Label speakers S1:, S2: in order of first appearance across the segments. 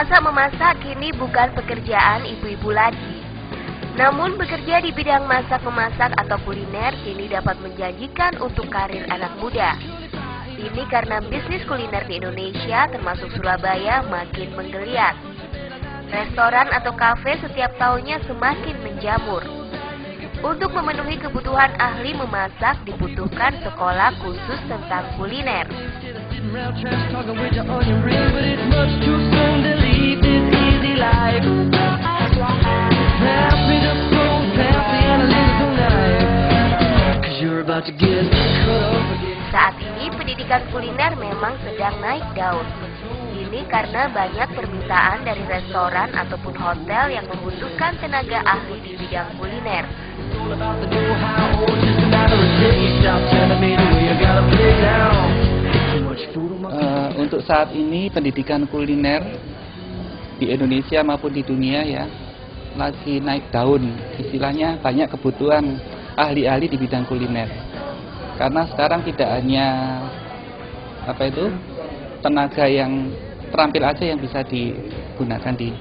S1: Memasak-memasak kini bukan pekerjaan ibu-ibu lagi. Namun bekerja di bidang masak-memasak atau kuliner kini dapat menjanjikan untuk karir anak muda. Ini karena bisnis kuliner di Indonesia termasuk Surabaya makin menggeliat. Restoran atau kafe setiap tahunnya semakin menjamur. Untuk memenuhi kebutuhan ahli memasak dibutuhkan sekolah khusus tentang kuliner. Saat ini pendidikan kuliner memang sedang naik daun. Ini karena banyak permintaan dari restoran ataupun hotel yang membutuhkan tenaga ahli di bidang kuliner.
S2: Untuk saat ini pendidikan kuliner di Indonesia maupun di dunia ya lagi naik daun. Istilahnya banyak kebutuhan ahli-ahli di bidang kuliner. Karena sekarang tidak hanya tenaga yang terampil aja yang bisa digunakan di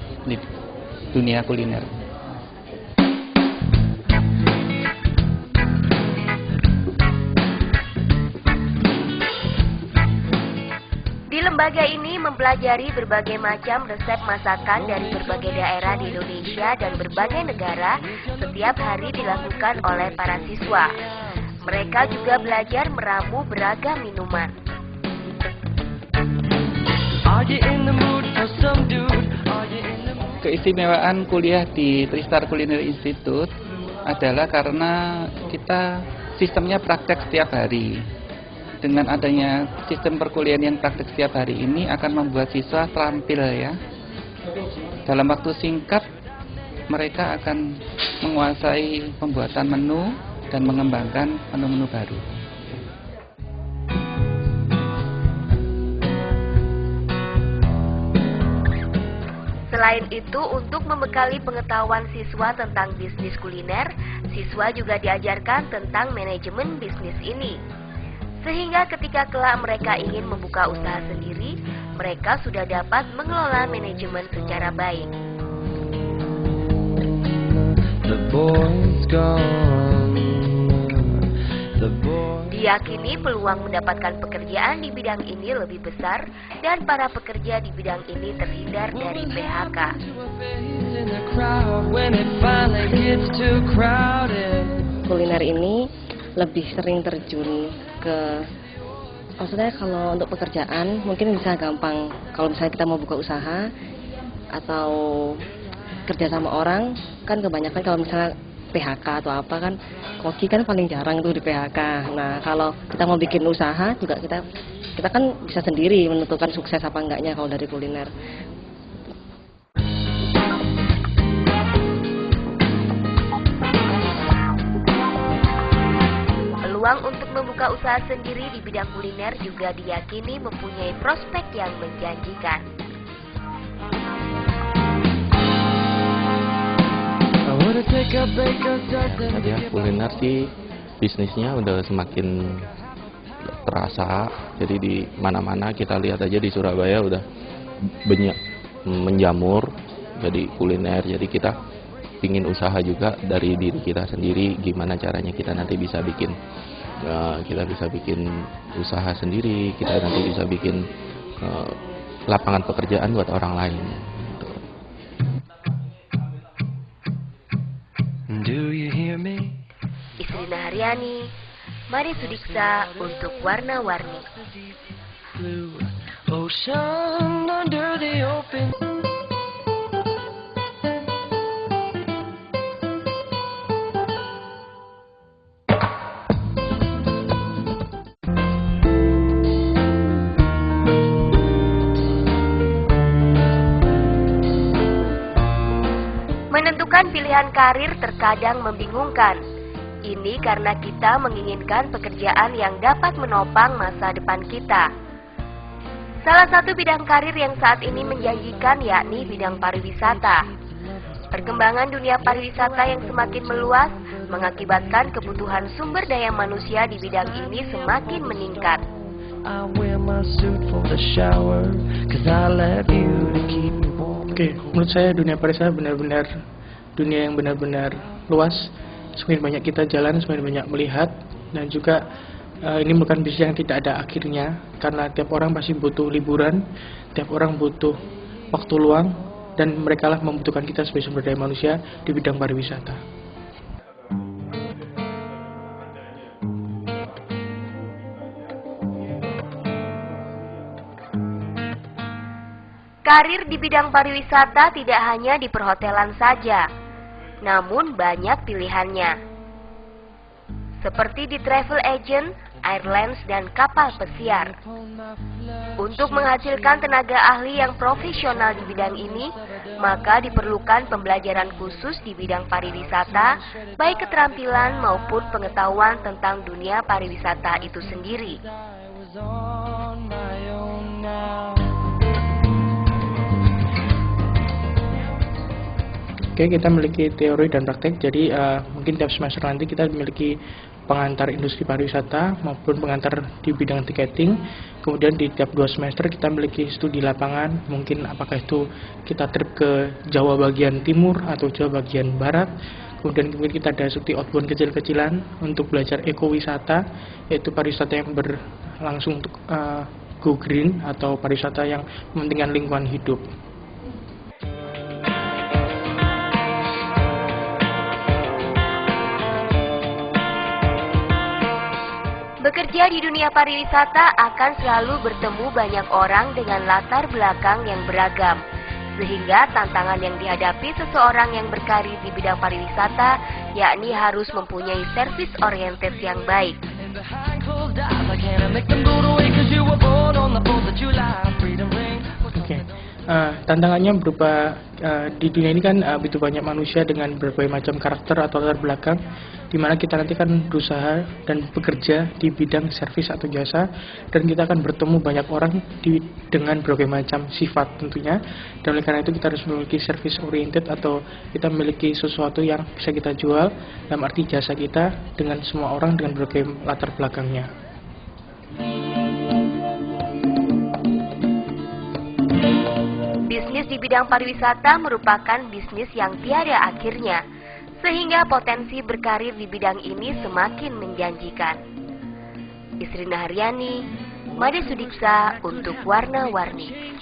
S2: dunia kuliner.
S1: Di lembaga ini mempelajari berbagai macam resep masakan dari berbagai daerah di Indonesia dan berbagai negara setiap hari dilakukan oleh para siswa. Mereka juga belajar meramu beragam minuman.
S2: Keistimewaan kuliah di Tristar Culinary Institute adalah karena kita sistemnya praktek setiap hari. Dengan adanya sistem perkuliahan yang praktek setiap hari ini akan membuat siswa terampil ya. Dalam waktu singkat mereka akan menguasai pembuatan menu dan mengembangkan menu-menu baru.
S1: Selain itu, untuk membekali pengetahuan siswa tentang bisnis kuliner, siswa juga diajarkan tentang manajemen bisnis ini. Sehingga ketika kelak mereka ingin membuka usaha sendiri, mereka sudah dapat mengelola manajemen secara baik. Diyakini peluang mendapatkan pekerjaan di bidang ini lebih besar dan para pekerja di bidang ini terhindar dari PHK.
S3: Kuliner ini lebih sering terjun ke, maksudnya kalau untuk pekerjaan mungkin bisa gampang. Kalau misalnya kita mau buka usaha atau kerja sama orang, kan kebanyakan kalau misalnya PHK atau apa kan, koki kan paling jarang tuh di PHK. Nah kalau kita mau bikin usaha juga kita kan bisa sendiri menentukan sukses apa enggaknya kalau dari kuliner.
S1: Peluang untuk membuka usaha sendiri di bidang kuliner juga diyakini mempunyai prospek yang menjanjikan.
S4: Ya, kuliner sih bisnisnya udah semakin terasa. Jadi di mana-mana kita lihat aja di Surabaya udah banyak menjamur jadi kuliner. Jadi kita pingin usaha juga dari diri kita sendiri. Gimana caranya kita nanti bisa bikin usaha sendiri. Kita nanti bisa bikin lapangan pekerjaan buat orang lain.
S1: Isrina Haryani, Mari Sudiksa untuk Warna-Warni. Menentukan pilihan karir terkadang membingungkan. Ini karena kita menginginkan pekerjaan yang dapat menopang masa depan kita. Salah satu bidang karir yang saat ini menjanjikan yakni bidang pariwisata. Perkembangan dunia pariwisata yang semakin meluas mengakibatkan kebutuhan sumber daya manusia di bidang ini semakin meningkat.
S5: I wear my suit for the shower, 'cause I love you to keep me warm. Oke, menurut saya dunia pariwisata benar-benar dunia yang benar-benar luas. Semakin banyak kita jalan, semakin banyak melihat, dan juga ini bukan bisnis yang tidak ada akhirnya, karena tiap orang pasti butuh liburan, tiap orang butuh waktu luang, dan mereka lah membutuhkan kita sebagai sumber daya manusia di bidang pariwisata.
S1: Karir di bidang pariwisata tidak hanya di perhotelan saja, namun banyak pilihannya. Seperti di travel agent, airlines, dan kapal pesiar. Untuk menghasilkan tenaga ahli yang profesional di bidang ini, maka diperlukan pembelajaran khusus di bidang pariwisata, baik keterampilan maupun pengetahuan tentang dunia pariwisata itu sendiri.
S5: Oke, kita memiliki teori dan praktek, jadi mungkin tiap semester nanti kita memiliki pengantar industri pariwisata maupun pengantar di bidang tiketing. Kemudian di tiap 2 semester kita memiliki studi lapangan, mungkin apakah itu kita trip ke Jawa bagian timur atau Jawa bagian barat. Kemudian kita ada studi outbound kecil-kecilan untuk belajar ekowisata, yaitu pariwisata yang berlangsung untuk go green atau pariwisata yang mementingkan lingkungan hidup.
S1: Bekerja di dunia pariwisata akan selalu bertemu banyak orang dengan latar belakang yang beragam, sehingga tantangan yang dihadapi seseorang yang berkarir di bidang pariwisata yakni harus mempunyai service oriented yang baik.
S5: Oke. Tantangannya berupa di dunia ini kan begitu banyak manusia dengan berbagai macam karakter atau latar belakang, di mana kita nanti kan berusaha dan bekerja di bidang servis atau jasa, dan kita akan bertemu banyak orang dengan berbagai macam sifat tentunya, dan oleh karena itu kita harus memiliki service oriented atau kita memiliki sesuatu yang bisa kita jual dalam arti jasa kita dengan semua orang dengan berbagai latar belakangnya.
S1: Bisnis di bidang pariwisata merupakan bisnis yang tiada akhirnya, sehingga potensi berkarir di bidang ini semakin menjanjikan. Isrina Haryani, Made Sudipsa untuk Warna-Warni.